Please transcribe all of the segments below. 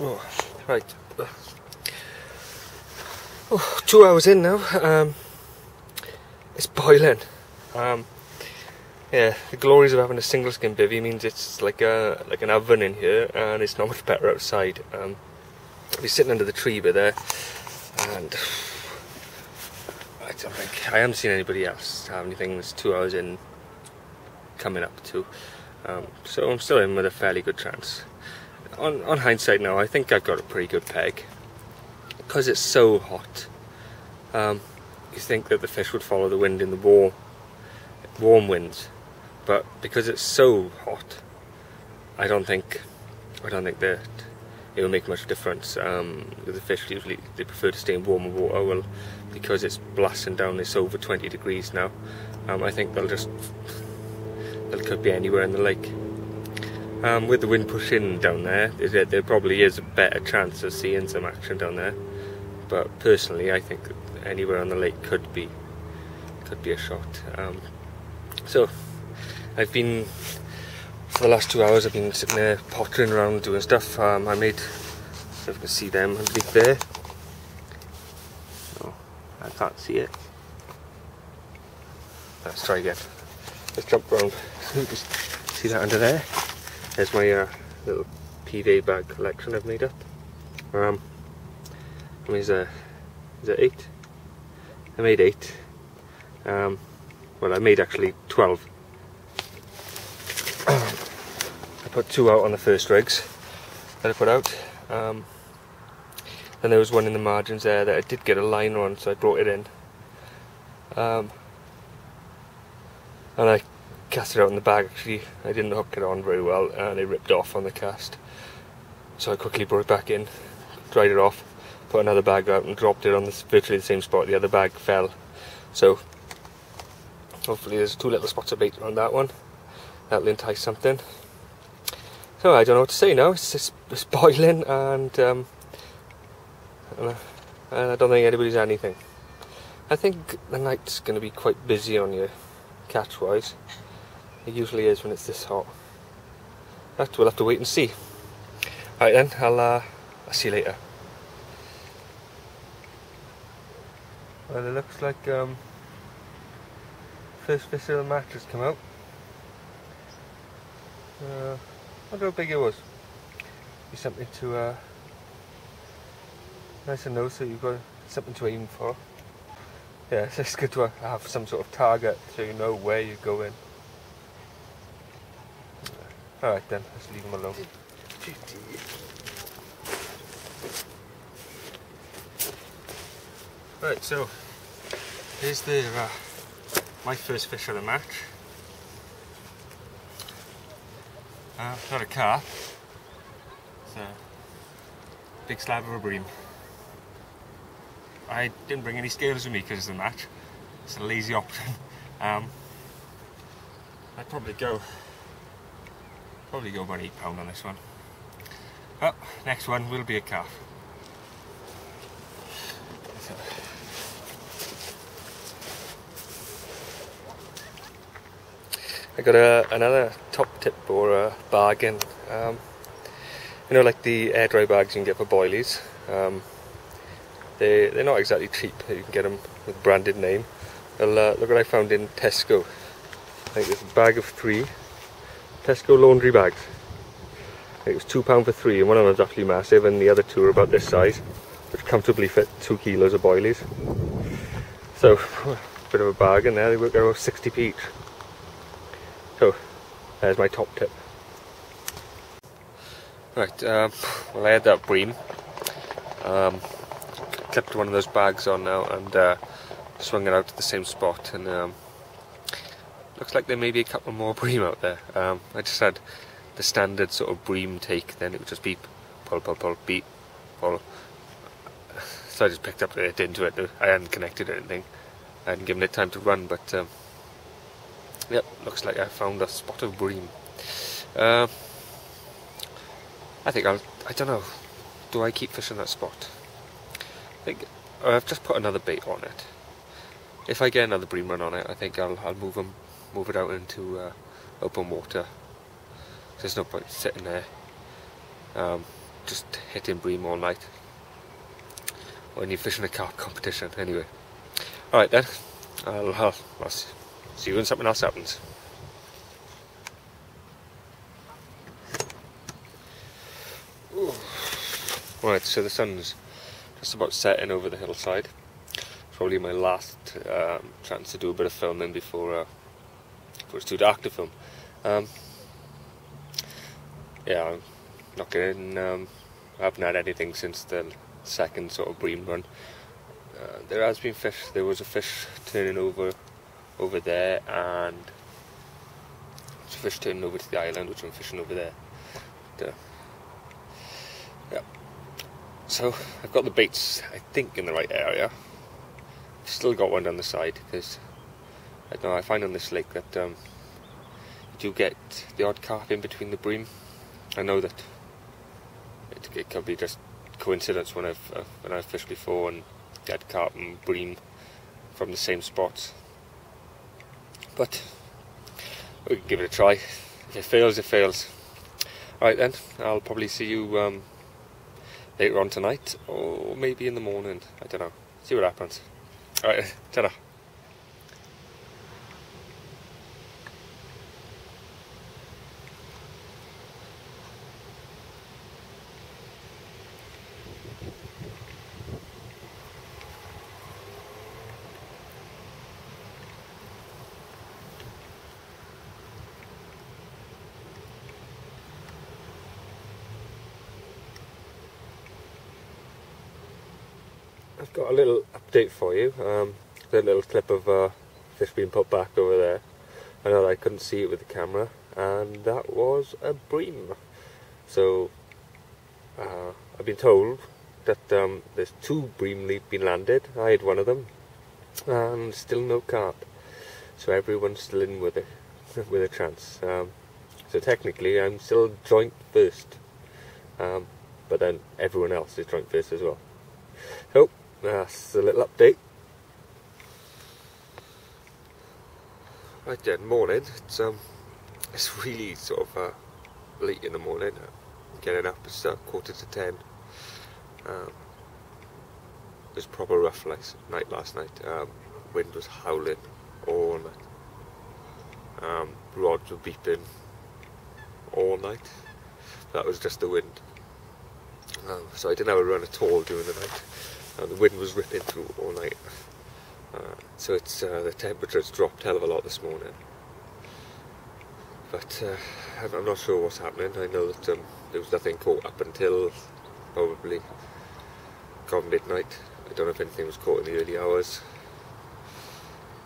Oh, right. Oh, 2 hours in now. It's boiling. Yeah, the glories of having a single skin bivvy means it's like an oven in here, and it's not much better outside. I'll be sitting under the tree by there, and I haven't seen anybody else have anything that's 2 hours in coming up to. So I'm still in with a fairly good chance. On hindsight now, I think I've got a pretty good peg. Because it's so hot, you think that the fish would follow the wind in the warm winds, but because it's so hot, I don't think that it will make much difference. The fish usually they prefer to stay in warmer water. Well, because it's blasting down, it's over 20 degrees now. I think they could be anywhere in the lake. With the wind pushing down there probably is a better chance of seeing some action down there. But personally, I think that anywhere on the lake could be a shot. So I've been, for the last 2 hours, I've been sitting there pottering around doing stuff. I made, if you can see them underneath there. Oh, I can't see it. Let's try again. Let's jump around. See that under there? There's my little PV bag collection I've made up. I mean, is it 8? I made 8. Well, I made actually 12. I put 2 out on the first rigs that I put out. Then there was one in the margins there that I did get a liner on, so I brought it in. And I cast it out in the bag. Actually, I didn't hook it on very well, and it ripped off on the cast. So I quickly brought it back in, dried it off, put another bag out and dropped it on virtually the same spot. The other bag fell. So hopefully there's 2 little spots of bait on that one. That'll entice something. So I don't know what to say now. It's boiling, and I don't think anybody's anything. I think the night's going to be quite busy on you, catch-wise. It usually is when it's this hot. But we'll have to wait and see. Alright then, I'll see you later. Well, it looks like first fish of the match has come out. I wonder how big it was. Be something to nice to know, so you've got something to aim for. Yeah, it's good to have some sort of target so you know where you're going. Alright then, let's leave them alone. Right, so here's my first fish of the match. Not a carp. It's a big slab of a bream. I didn't bring any scales with me because it's the match. It's a lazy option. I'd probably go about 8 pound on this one. Oh, next one will be a carp. I got another top tip or a bargain. You know, like the air dry bags you can get for boilies. They're not exactly cheap. You can get them with a branded name. Well, look what I found in Tesco. I think it's a bag of 3 Tesco laundry bags. I think it was £2 for 3, and one of them was actually massive, and the other 2 are about this size, which comfortably fit 2 kilos of boilies. So, a bit of a bargain there. They work out about 60p each. So, there's my top tip. Right, well, I had that bream. Clipped one of those bags on now and swung it out to the same spot, and looks like there may be a couple more bream out there. I just had the standard sort of bream take, then it would just beep, pull, pull, pull, beep, pull. So I just picked up it into it. I hadn't connected anything. I hadn't given it time to run, but yep, looks like I found a spot of bream. I think I don't know, do I keep fishing that spot? I think I've just put another bait on it. If I get another bream run on it, I think I'll move it out into open water There's no point sitting there just hitting bream all night when you're fishing a carp competition. Anyway, alright then, I'll see you when something else happens. Right, so the sun's just about setting over the hillside. Probably my last chance to do a bit of filming before it's too dark to film. Yeah, I'm not getting. I haven't had anything since the second sort of bream run. There has been fish. There was a fish turning over there, and there's a fish turning over to the island, which I'm fishing over there. But, yeah. So I've got the baits, I think, in the right area. Still got one down the side because I don't know. I find on this lake that you do get the odd carp in between the bream. I know that it can be just coincidence when I've fished before and get carp and bream from the same spots. But we can give it a try. If it fails, it fails. Alright then, I'll probably see you later on tonight, or maybe in the morning. I don't know. See what happens. Alright, ta-da. I've got a little update for you. A little clip of fish being put back over there. I know that I couldn't see it with the camera, and that was a bream. So I've been told that there's 2 bream been landed. I had one of them, and still no carp. So everyone's still in with it, with a chance. So technically, I'm still joint first, but then everyone else is joint first as well. So that's a little update. Right then, morning. It's really sort of late in the morning. Getting up, it's 9:45. It was proper rough night last night. Wind was howling all night. Rods were beeping all night. That was just the wind. So I didn't have a run at all during the night. The wind was ripping through all night. So it's the temperature's dropped a hell of a lot this morning. But I'm not sure what's happening. I know that there was nothing caught up until probably gone midnight. I don't know if anything was caught in the early hours.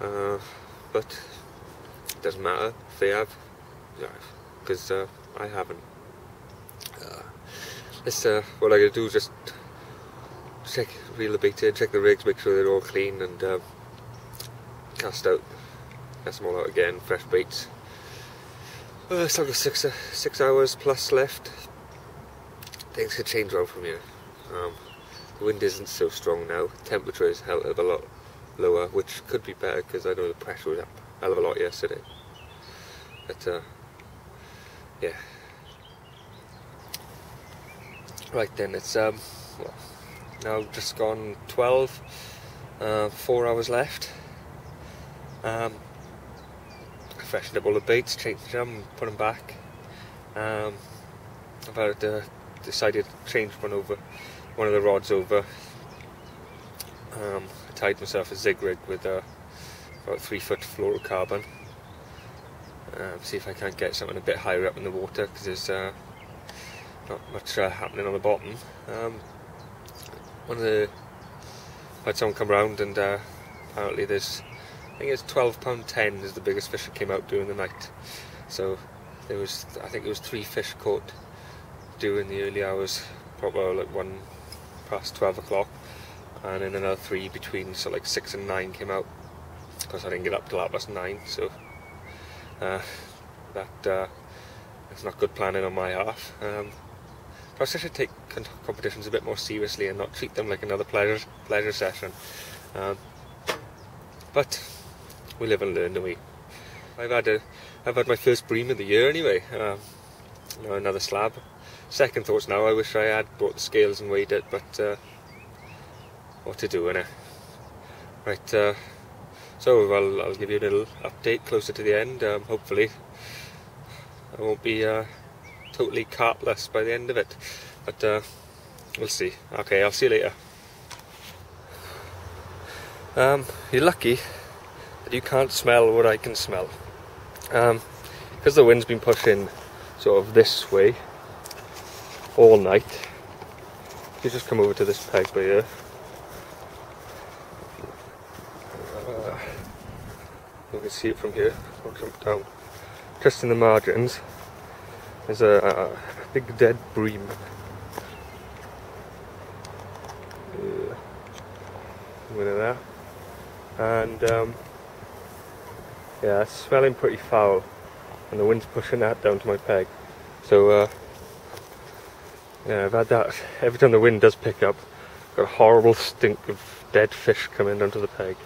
But it doesn't matter if they have, because I haven't. What I gotta do is just reel the bait in, check the rigs, make sure they're all clean, and cast them all out again, fresh baits. Still got 6 hours plus left. Things could change around from here. The wind isn't so strong now. Temperature is a hell of a lot lower, which could be better because I know the pressure was up a hell of a lot yesterday. But yeah. Right then, it's now just gone 12, 4 hours left. I freshened up all the baits, changed them, put them back. I've decided to change one of the rods over. I tied myself a zig rig with about 3-foot fluorocarbon. See if I can't get something a bit higher up in the water, because there's not much happening on the bottom. Had someone come round, and apparently I think it's £12.10 is the biggest fish that came out during the night. So I think it was 3 fish caught during the early hours, probably like 1 past 12 o'clock, and then another 3 between, so like 6 and 9 came out. Of course I didn't get up till 9:30, so that's not good planning on my half. Perhaps I should take competitions a bit more seriously and not treat them like another pleasure session. But we live and learn, don't we? I've had my first bream of the year anyway. Now another slab. Second thoughts now, I wish I had brought the scales and weighed it, but what to do, innit? Right, so I'll give you a little update closer to the end. Hopefully I won't be totally carpless by the end of it, but we'll see. Okay, I'll see you later. You're lucky that you can't smell what I can smell. Because the wind's been pushing sort of this way all night. You just come over to this peg by here. You can see it from here. I'll jump down. Just in the margins, there's a big dead bream. One of that. And yeah, it's smelling pretty foul, and the wind's pushing that down to my peg. So yeah, I've had that every time the wind does pick up. Got a horrible stink of dead fish coming down to the peg.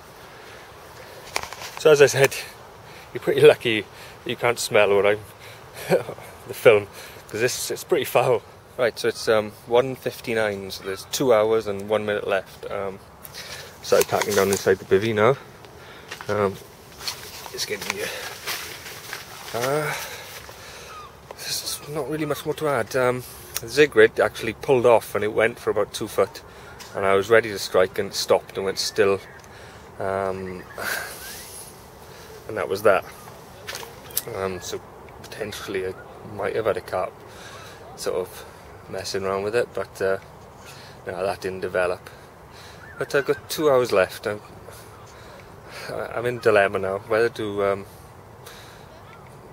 So as I said, you're pretty lucky that you can't smell what I'm the film, because it's pretty foul. Right, so it's 1:59, so there's 2 hours and 1 minute left. Started packing down inside the bivvy now. It's getting here. There's not really much more to add. The zig rig actually pulled off and it went for about 2 foot, and I was ready to strike and it stopped and went still. And that was that. So potentially I might have had a carp sort of messing around with it, but no, that didn't develop. But I've got 2 hours left. I'm in dilemma now whether to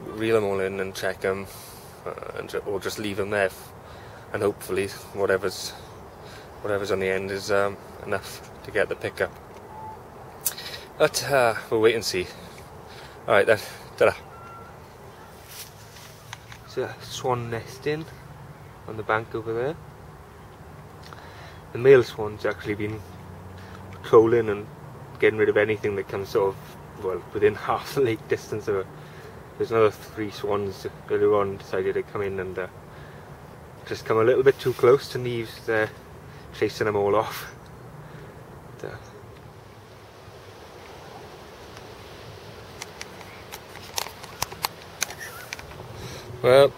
reel them all in and check them, or just leave them there, and hopefully whatever's on the end is enough to get the pickup. But we'll wait and see. Alright then, ta-da. There's a swan nesting on the bank over there. The male swan's actually been patrolling and getting rid of anything that comes sort of, well, within half the lake distance of her. There's another 3 swans earlier on decided to come in and just come a little bit too close to Neve's chasing them all off. But, well,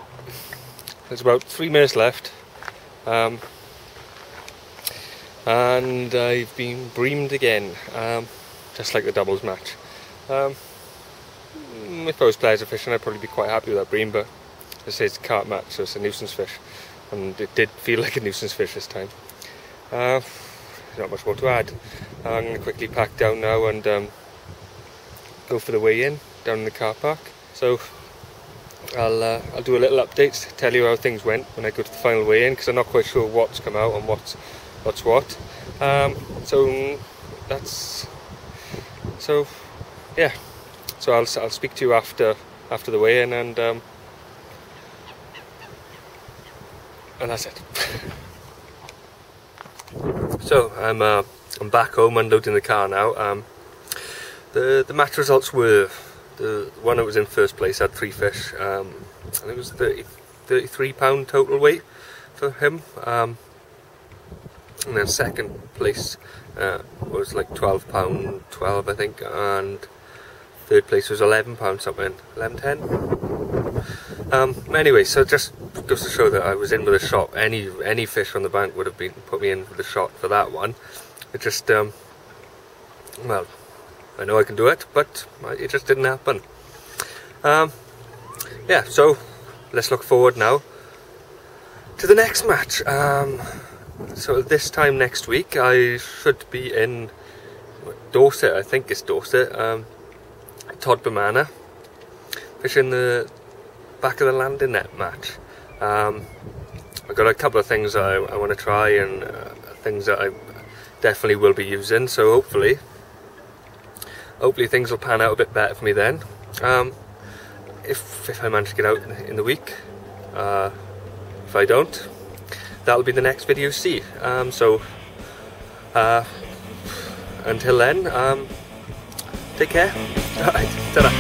there's about 3 minutes left, and I've been breamed again, just like the doubles match. If I was pleasure fishing, I'd probably be quite happy with that bream, but as I say, it's a carp match, so it's a nuisance fish, and it did feel like a nuisance fish this time. There's not much more to add. I'm going to quickly pack down now and go for the weigh-in down in the car park. So I'll do a little update, tell you how things went when I go to the final weigh-in, because I'm not quite sure what's come out and what's what. So yeah. So I'll speak to you after the weigh-in, and that's it. So I'm back home unloading the car now. The match results were the one that was in first place had 3 fish, and it was 33 pound total weight for him. And then second place was like £12 I think, and third place was £11 something, 11.10. Anyway, so it just goes to show that I was in with a shot. Any fish on the bank would have put me in with a shot for that one. It just well, I know I can do it, but it just didn't happen. Yeah, so let's look forward now to the next match. So this time next week I should be in Dorset, I think it's Dorset, Todd Banana, fishing the back of the landing net match. I've got a couple of things that I want to try, and things that I definitely will be using, so hopefully things will pan out a bit better for me then. If I manage to get out in the week. If I don't, that'll be the next video you see. So until then, take care. Alright, ta-da.